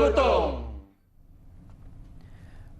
Tutong.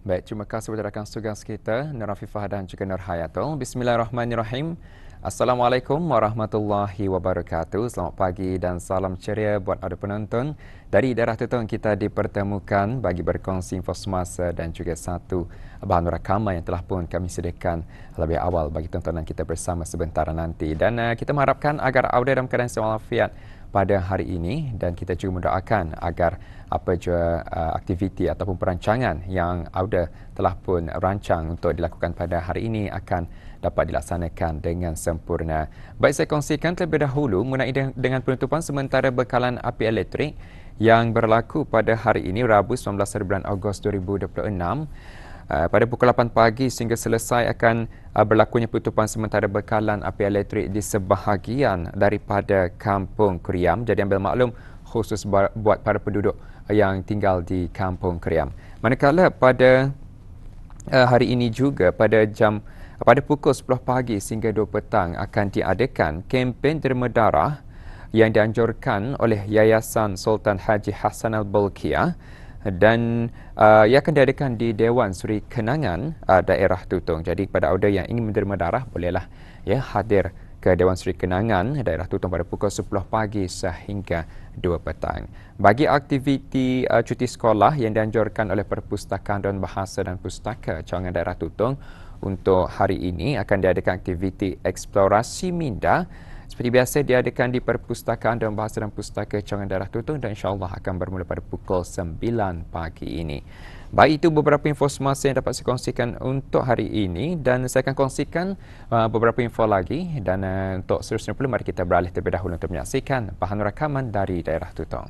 Baik, terima kasih kepada rakan tugas kita, Nur Afifah dan juga Nur Hayatul. Bismillahirrahmanirrahim. Assalamualaikum warahmatullahi wabarakatuh. Selamat pagi dan salam ceria buat anda penonton. Dari daerah Tutong kita dipertemukan bagi berkongsi info semasa dan juga satu bahan rakaman yang telah pun kami sediakan lebih awal bagi tontonan kita bersama sebentar nanti. Dan kita mengharapkan agar anda dalam keadaan walafiat pada hari ini dan kita juga mendoakan agar apa jua aktiviti ataupun perancangan yang AUDA telah pun rancang untuk dilakukan pada hari ini akan dapat dilaksanakan dengan sempurna. Baik, saya kongsikan terlebih dahulu mengenai dengan penutupan sementara bekalan api elektrik yang berlaku pada hari ini Rabu 19 bulan Ogos 2026. Pada pukul 8 pagi sehingga selesai akan berlakunya penutupan sementara bekalan api elektrik di sebahagian daripada Kampung Kuriam. Jadi ambil maklum khusus buat para penduduk yang tinggal di Kampung Kuriam. Manakala pada hari ini juga pada pukul 10 pagi sehingga 2 petang akan diadakan kempen derma darah yang dianjurkan oleh Yayasan Sultan Haji Hassan Al-Bolkiah dan ia akan diadakan di Dewan Suri Kenangan daerah Tutong. Jadi kepada anda yang ingin menderma darah bolehlah hadir ke Dewan Suri Kenangan daerah Tutong pada pukul 10 pagi sehingga 2 petang. Bagi aktiviti cuti sekolah yang dianjurkan oleh Perpustakaan Dewan Bahasa dan Pustaka Cawangan daerah Tutong, untuk hari ini akan diadakan aktiviti eksplorasi minda seperti biasa diadakan di Perpustakaan Dewan Bahasa dan Pustaka Cawangan daerah Tutong dan insya-Allah akan bermula pada pukul 9 pagi ini. Baik, itu beberapa info semasa yang dapat saya kongsikan untuk hari ini dan saya akan kongsikan beberapa info lagi dan untuk seterusnya pula mari kita beralih terlebih dahulu untuk menyaksikan bahan rakaman dari daerah Tutong.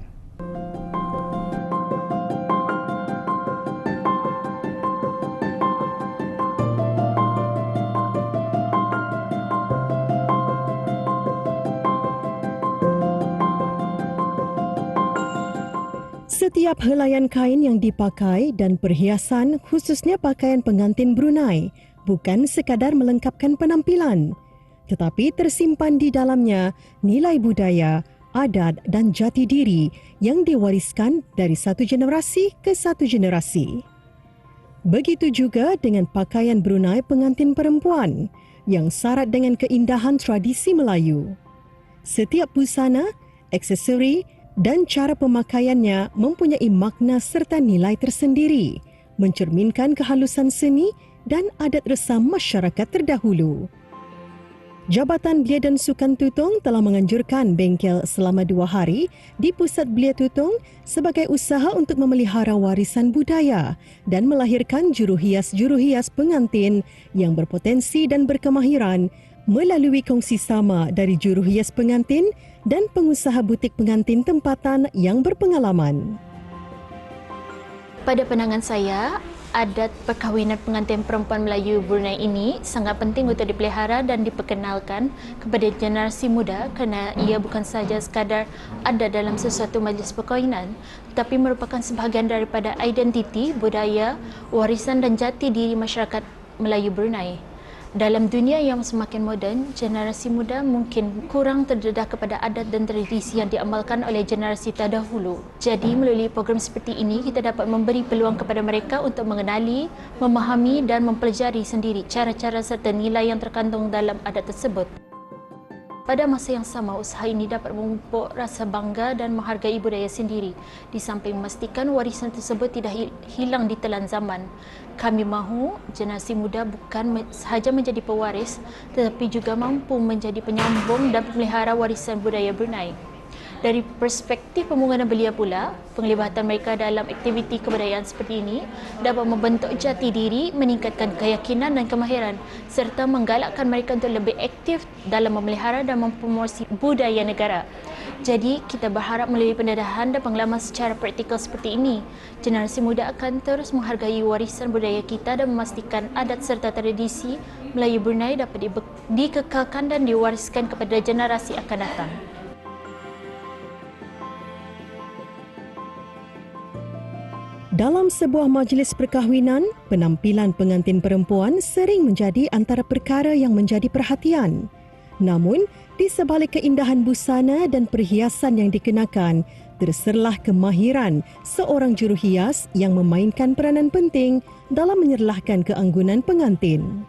Setiap helaian kain yang dipakai dan perhiasan, khususnya pakaian pengantin Brunei, bukan sekadar melengkapkan penampilan, tetapi tersimpan di dalamnya nilai budaya, adat dan jati diri yang diwariskan dari satu generasi ke satu generasi. Begitu juga dengan pakaian Brunei pengantin perempuan yang syarat dengan keindahan tradisi Melayu. Setiap busana, aksesori dan cara pemakaiannya mempunyai makna serta nilai tersendiri, mencerminkan kehalusan seni dan adat resam masyarakat terdahulu. Jabatan Belia dan Sukan Tutong telah menganjurkan bengkel selama 2 hari di Pusat Belia Tutong sebagai usaha untuk memelihara warisan budaya dan melahirkan juru hias pengantin yang berpotensi dan berkemahiran melalui kongsi sama dari juru hias pengantin dan pengusaha butik pengantin tempatan yang berpengalaman. Pada pandangan saya, adat perkahwinan pengantin perempuan Melayu Brunei ini sangat penting untuk dipelihara dan diperkenalkan kepada generasi muda kerana ia bukan sahaja sekadar ada dalam sesuatu majlis perkahwinan tetapi merupakan sebahagian daripada identiti, budaya, warisan dan jati diri masyarakat Melayu Brunei. Dalam dunia yang semakin moden, generasi muda mungkin kurang terdedah kepada adat dan tradisi yang diamalkan oleh generasi terdahulu. Jadi, melalui program seperti ini, kita dapat memberi peluang kepada mereka untuk mengenali, memahami dan mempelajari sendiri cara-cara serta nilai yang terkandung dalam adat tersebut. Pada masa yang sama, usaha ini dapat memupuk rasa bangga dan menghargai budaya sendiri, di samping memastikan warisan tersebut tidak hilang di telan zaman. Kami mahu generasi muda bukan sahaja menjadi pewaris, tetapi juga mampu menjadi penyambung dan pemelihara warisan budaya Brunei. Dari perspektif pembangunan belia pula, penglibatan mereka dalam aktiviti kebudayaan seperti ini dapat membentuk jati diri, meningkatkan keyakinan dan kemahiran serta menggalakkan mereka untuk lebih aktif dalam memelihara dan mempromosi budaya negara. Jadi, kita berharap melalui pendedahan dan pengalaman secara praktikal seperti ini, generasi muda akan terus menghargai warisan budaya kita dan memastikan adat serta tradisi Melayu Brunei dapat dikekalkan dan diwariskan kepada generasi akan datang. Dalam sebuah majlis perkahwinan, penampilan pengantin perempuan sering menjadi antara perkara yang menjadi perhatian. Namun, di sebalik keindahan busana dan perhiasan yang dikenakan, terserlah kemahiran seorang juru hias yang memainkan peranan penting dalam menyerlahkan keanggunan pengantin.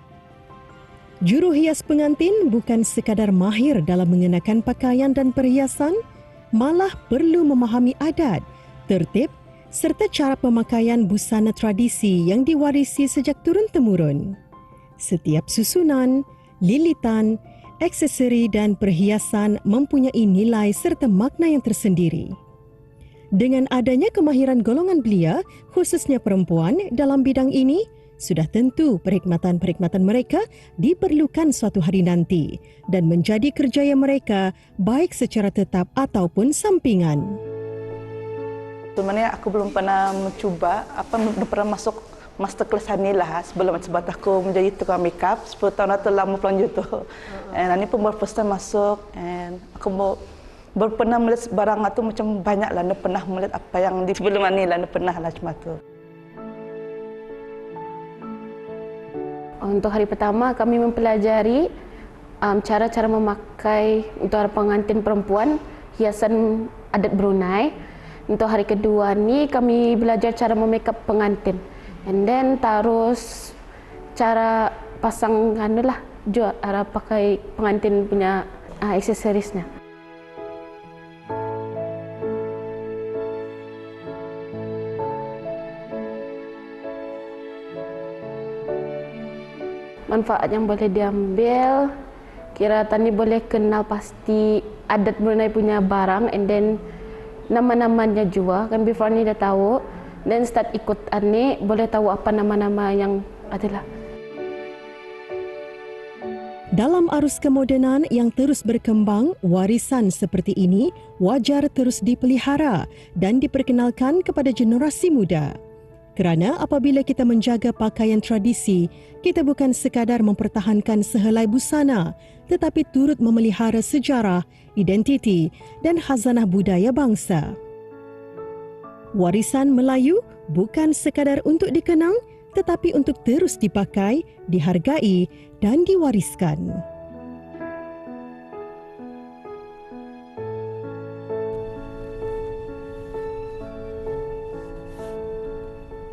Juru hias pengantin bukan sekadar mahir dalam mengenakan pakaian dan perhiasan, malah perlu memahami adat, tertib serta cara pemakaian busana tradisi yang diwarisi sejak turun-temurun. Setiap susunan, lilitan, aksesori dan perhiasan mempunyai nilai serta makna yang tersendiri. Dengan adanya kemahiran golongan belia, khususnya perempuan dalam bidang ini, sudah tentu perkhidmatan-perkhidmatan mereka diperlukan suatu hari nanti dan menjadi kerjaya mereka baik secara tetap ataupun sampingan. Sebenarnya aku belum pernah mencuba, belum pernah masuk masterclass ni lah sebelum sebatas aku menjadi tukang makeup 10 tahun atau lama pelanjut tu. Dan ini pun baru first time masuk, and aku baru pernah melihat barang tu macam banyak lah, pernah melihat apa yang di sebelum ni lah, pernah lah macam tu. Untuk hari pertama kami mempelajari cara-cara memakai untuk pengantin perempuan hiasan adat Brunei. Untuk hari kedua ni kami belajar cara memakeup pengantin. And then terus cara pasang cara pakai pengantin punya aksesorisnya. Manfaat yang boleh diambil, kira tani boleh kenal pasti adat Brunei punya barang, and then nama-namanya juga kan before ni dah tahu, dan start ikut ani boleh tahu apa nama-nama yang adalah. Dalam arus kemodenan yang terus berkembang, warisan seperti ini wajar terus dipelihara dan diperkenalkan kepada generasi muda. Kerana apabila kita menjaga pakaian tradisi, kita bukan sekadar mempertahankan sehelai busana, tetapi turut memelihara sejarah, identiti dan khazanah budaya bangsa. Warisan Melayu bukan sekadar untuk dikenang, tetapi untuk terus dipakai, dihargai dan diwariskan.